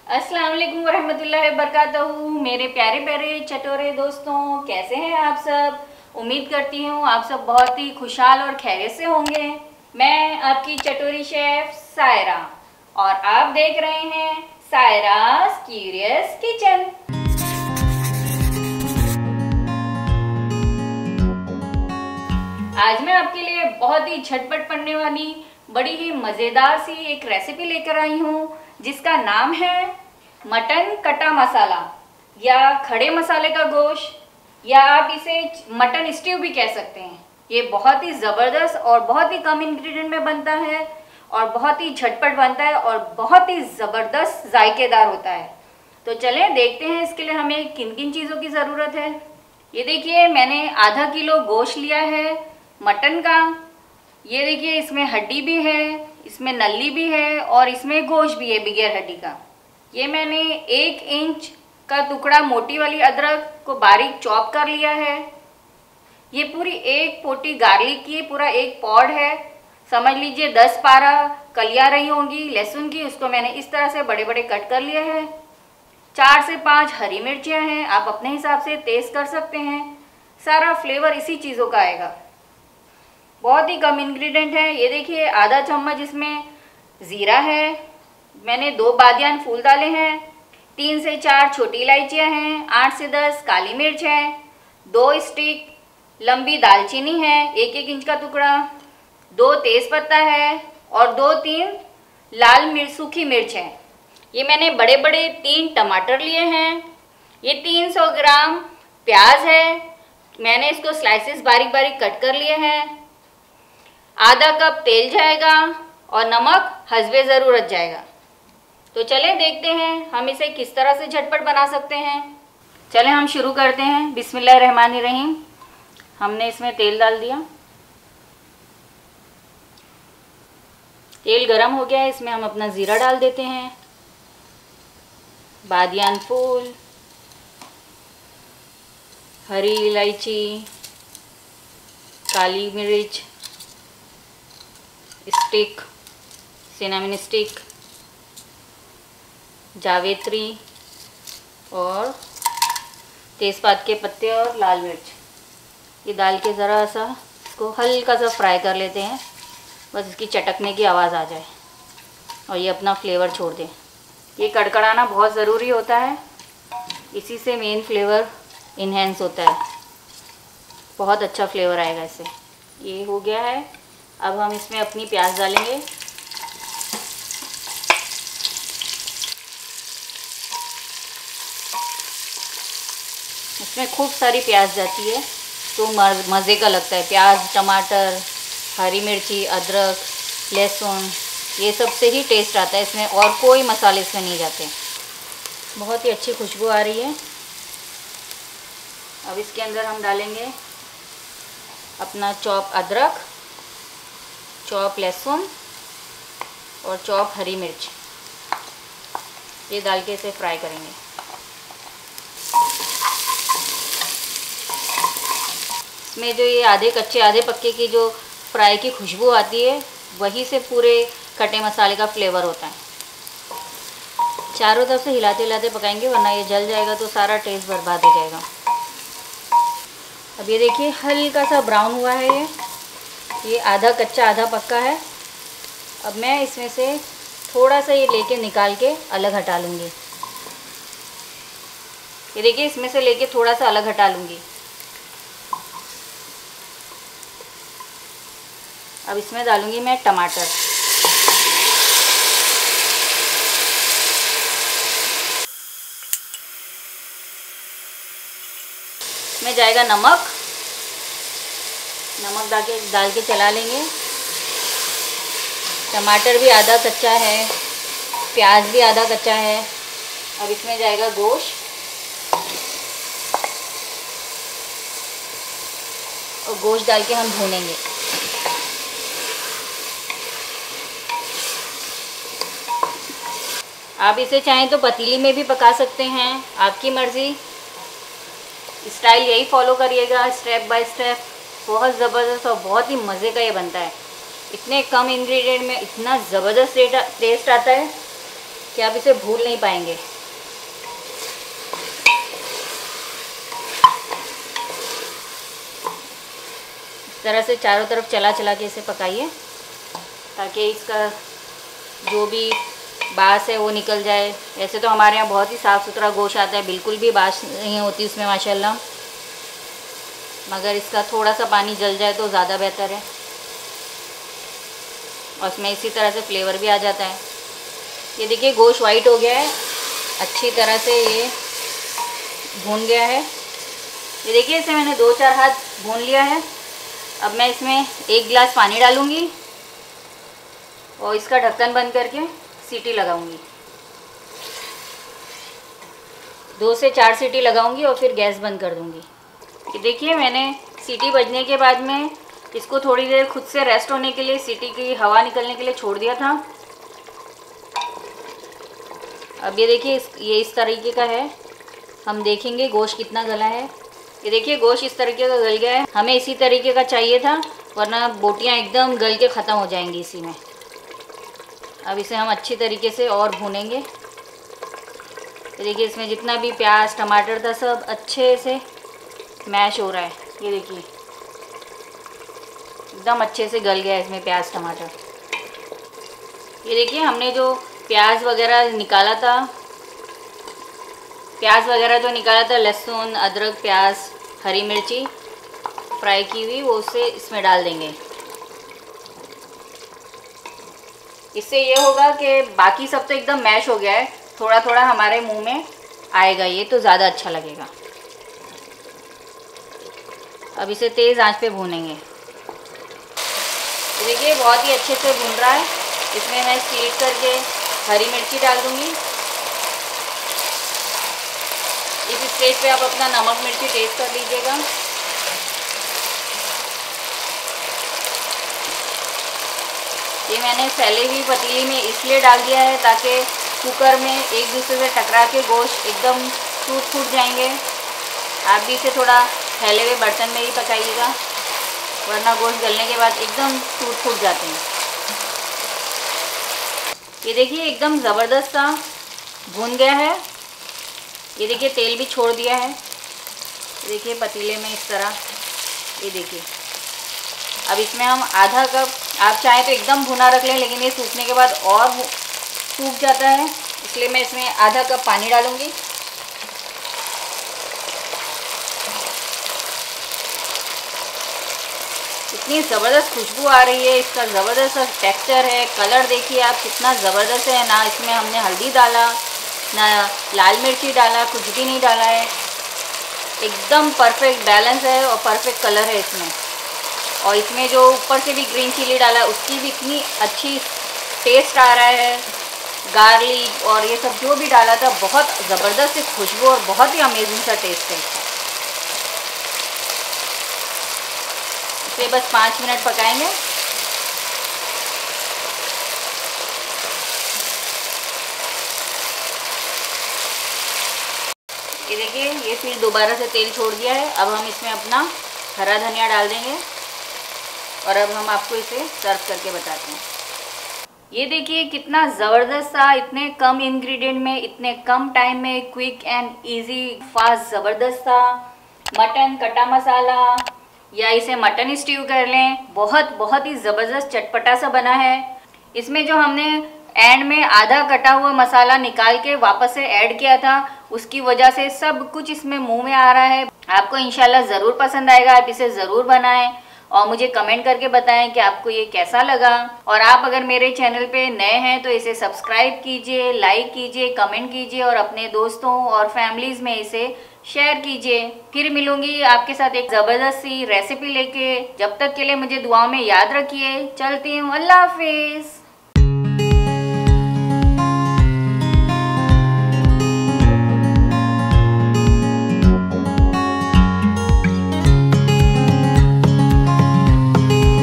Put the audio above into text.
अस्सलाम वालेकुम वरहमतुल्लाहि वबरकातुहू। मेरे प्यारे प्यारे चटोरे दोस्तों, कैसे हैं आप सब। उम्मीद करती हूँ आप सब बहुत ही खुशहाल और खैरियत से होंगे। मैं आपकी चटोरी शेफ सायरा और आप देख रहे हैं सायरास क्यूरियस किचन। आज मैं आपके लिए बहुत ही झटपट बनने वाली बड़ी ही मज़ेदार सी एक रेसिपी लेकर आई हूँ जिसका नाम है मटन कटा मसाला या खड़े मसाले का गोश्त, या आप इसे मटन स्ट्यू भी कह सकते हैं। ये बहुत ही ज़बरदस्त और बहुत ही कम इंग्रेडिएंट में बनता है और बहुत ही झटपट बनता है और बहुत ही ज़बरदस्त जायकेदार होता है। तो चलें देखते हैं इसके लिए हमें किन किन चीज़ों की ज़रूरत है। ये देखिए, मैंने आधा किलो गोश्त लिया है मटन का। ये देखिए, इसमें हड्डी भी है, इसमें नली भी है और इसमें गोश्त भी है बगैर हड्डी का। ये मैंने 1 इंच का टुकड़ा मोटी वाली अदरक को बारीक चॉप कर लिया है। ये पूरी एक पोटी गार्लिक की पूरा एक पॉड है, समझ लीजिए 10-12 कलियां रही होंगी लहसुन की, उसको मैंने इस तरह से बड़े बड़े कट कर लिए हैं। 4 से 5 हरी मिर्चियाँ हैं, आप अपने हिसाब से तेज़ कर सकते हैं। सारा फ्लेवर इसी चीज़ों का आएगा। बहुत ही कम इंग्रेडिएंट है। ये देखिए, आधा चम्मच इसमें ज़ीरा है, मैंने 2 बादियान फूल डाले हैं, 3 से 4 छोटी इलायचियाँ हैं, 8 से 10 काली मिर्च है, 2 स्टिक लंबी दालचीनी है, 1-1 इंच का टुकड़ा, 2 तेज़पत्ता है और 2-3 लाल मिर्च सूखी मिर्च है। ये मैंने बड़े बड़े 3 टमाटर लिए हैं। ये 300 ग्राम प्याज है, मैंने इसको स्लाइसेस बारीक बारीक कट कर लिए हैं। आधा कप तेल जाएगा और नमक हस्बे ज़रूरत जाएगा। तो चलें देखते हैं हम इसे किस तरह से झटपट बना सकते हैं। चलें हम शुरू करते हैं। बिस्मिल्लाहिर्रहमानिर्रहीम। हमने इसमें तेल डाल दिया, तेल गरम हो गया है, इसमें हम अपना ज़ीरा डाल देते हैं, बादियान फूल, हरी इलायची, काली मिर्च स्टिक, सिनेमन स्टिक, जावित्री और तेज़पात के पत्ते और लाल मिर्च। ये डाल के ज़रा सा इसको हल्का सा फ्राई कर लेते हैं, बस इसकी चटकने की आवाज़ आ जाए और ये अपना फ्लेवर छोड़ दे। ये कड़कड़ाना बहुत ज़रूरी होता है, इसी से मेन फ्लेवर इन्हेंस होता है, बहुत अच्छा फ्लेवर आएगा इससे। ये हो गया है, अब हम इसमें अपनी प्याज डालेंगे। इसमें खूब सारी प्याज जाती है तो मज़े का लगता है। प्याज, टमाटर, हरी मिर्ची, अदरक, लहसुन, ये सब से ही टेस्ट आता है इसमें, और कोई मसाले इसमें नहीं जाते। बहुत ही अच्छी खुशबू आ रही है। अब इसके अंदर हम डालेंगे अपना चॉप अदरक, चॉप लहसुन और चॉप हरी मिर्च। ये डाल के इसे फ्राई करेंगे। इसमें जो ये आधे कच्चे आधे पक्के की जो फ्राई की खुशबू आती है, वही से पूरे कटे मसाले का फ्लेवर होता है। चारों तरफ से हिलाते हिलाते पकाएंगे, वरना ये जल जाएगा तो सारा टेस्ट बर्बाद हो जाएगा। अब ये देखिए, हल्का सा ब्राउन हुआ है, ये आधा कच्चा आधा पक्का है। अब मैं इसमें से थोड़ा सा ये लेके निकाल के अलग हटा लूँगी। ये देखिए, इसमें से लेके थोड़ा सा अलग हटा लूँगी। अब इसमें डालूँगी मैं टमाटर। इसमें जाएगा नमक, नमक डाल के चला लेंगे। टमाटर भी आधा कच्चा है, प्याज भी आधा कच्चा है। अब इसमें जाएगा गोश्त और गोश्त डाल के हम भूनेंगे। आप इसे चाहें तो पतीली में भी पका सकते हैं, आपकी मर्ज़ी। स्टाइल यही फॉलो करिएगा, स्टेप बाय स्टेप। बहुत ज़बरदस्त और बहुत ही मज़े का ये बनता है। इतने कम इंग्रेडिएंट में इतना ज़बरदस्त टेस्ट आता है। कि आप इसे भूल नहीं पाएंगे। इस तरह से चारों तरफ चला चला के इसे पकाइए ताकि इसका जो भी बास है वो निकल जाए। ऐसे तो हमारे यहाँ बहुत ही साफ़ सुथरा गोश्त आता है, बिल्कुल भी बास नहीं होती उसमें माशाल्लाह, मगर इसका थोड़ा सा पानी जल जाए तो ज़्यादा बेहतर है और इसमें इसी तरह से फ्लेवर भी आ जाता है। ये देखिए गोश्त वाइट हो गया है, अच्छी तरह से ये भून गया है। ये देखिए इसे मैंने 2-4 हाथ भून लिया है। अब मैं इसमें 1 गिलास पानी डालूँगी और इसका ढक्कन बंद करके सीटी लगाऊंगी। 2 से 4 सीटी लगाऊंगी और फिर गैस बंद कर दूंगी। ये देखिए मैंने सीटी बजने के बाद में इसको थोड़ी देर खुद से रेस्ट होने के लिए, सीटी की हवा निकलने के लिए छोड़ दिया था। अब ये देखिए ये इस तरीके का है। हम देखेंगे गोश्त कितना गला है। ये देखिए गोश्त इस तरीके का गल गया है। हमें इसी तरीके का चाहिए था, वरना बोटियाँ एकदम गल के ख़त्म हो जाएंगी इसी में। अब इसे हम अच्छी तरीके से और भूनेंगे। ये देखिए इसमें जितना भी प्याज टमाटर था सब अच्छे से मैश हो रहा है। ये देखिए एकदम अच्छे से गल गया है इसमें प्याज टमाटर। ये देखिए हमने जो प्याज वगैरह निकाला था, लहसुन अदरक प्याज हरी मिर्ची फ्राई की हुई, वो उसे इसमें डाल देंगे। इससे ये होगा कि बाकी सब तो एकदम मैश हो गया है, थोड़ा थोड़ा हमारे मुंह में आएगा, ये तो ज़्यादा अच्छा लगेगा। अब इसे तेज़ आंच पे भूनेंगे। तो देखिए बहुत ही अच्छे से भून रहा है। इसमें मैं स्लीट करके हरी मिर्ची डाल दूँगी। इस स्टेज पे आप अपना नमक मिर्ची टेस्ट कर लीजिएगा। ये मैंने फैली हुई पतीली में इसलिए डाल दिया है ताकि कुकर में एक दूसरे से टकरा के गोश्त एकदम फूट जाएंगे। आप भी इसे थोड़ा फैले हुए बर्तन में ही पकाइएगा, वरना गोश्त गलने के बाद एकदम फूट जाते हैं। ये देखिए एकदम ज़बरदस्त सा भून गया है। ये देखिए तेल भी छोड़ दिया है। ये देखिए पतीले में इस तरह, ये देखिए। अब इसमें हम आधा कप, आप चाहें तो एकदम भुना रख लें, लेकिन ये सूखने के बाद और सूख जाता है, इसलिए मैं इसमें आधा कप पानी डालूँगी। इतनी ज़बरदस्त खुशबू आ रही है, इसका ज़बरदस्त टेक्सचर है। कलर देखिए आप कितना ज़बरदस्त है। ना इसमें हमने हल्दी डाला, ना लाल मिर्ची डाला, कुछ भी नहीं डाला है। एकदम परफेक्ट बैलेंस है और परफेक्ट कलर है इसमें। और इसमें जो ऊपर से भी ग्रीन चिली डाला है उसकी भी इतनी अच्छी टेस्ट आ रहा है। गार्लिक और ये सब जो भी डाला था, बहुत ज़बरदस्त खुशबू और बहुत ही अमेजिंग सा टेस्ट है इसका। इसे बस 5 मिनट पकाएंगे। ये देखिए ये फिर दोबारा से तेल छोड़ दिया है। अब हम इसमें अपना हरा धनिया डाल देंगे और अब हम आपको इसे सर्व करके बताते हैं। ये देखिए कितना ज़बरदस्त सा, इतने कम इंग्रेडिएंट में, इतने कम टाइम में, क्विक एंड इजी फास्ट ज़बरदस्त सा मटन कटा मसाला, या इसे मटन स्ट्यू कर लें, बहुत ही ज़बरदस्त चटपटा सा बना है। इसमें जो हमने एंड में आधा कटा हुआ मसाला निकाल के वापस से ऐड किया था, उसकी वजह से सब कुछ इसमें मुंह में आ रहा है। आपको इंशाल्लाह ज़रूर पसंद आएगा। आप इसे ज़रूर बनाएं और मुझे कमेंट करके बताएं कि आपको ये कैसा लगा। और आप अगर मेरे चैनल पे नए हैं तो इसे सब्सक्राइब कीजिए, लाइक कीजिए, कमेंट कीजिए और अपने दोस्तों और फैमिलीज़ में इसे शेयर कीजिए। फिर मिलूंगी आपके साथ एक ज़बरदस्त सी रेसिपी लेके। जब तक के लिए मुझे दुआओं में याद रखिए। चलती हूँ, अल्लाह हाफिज़।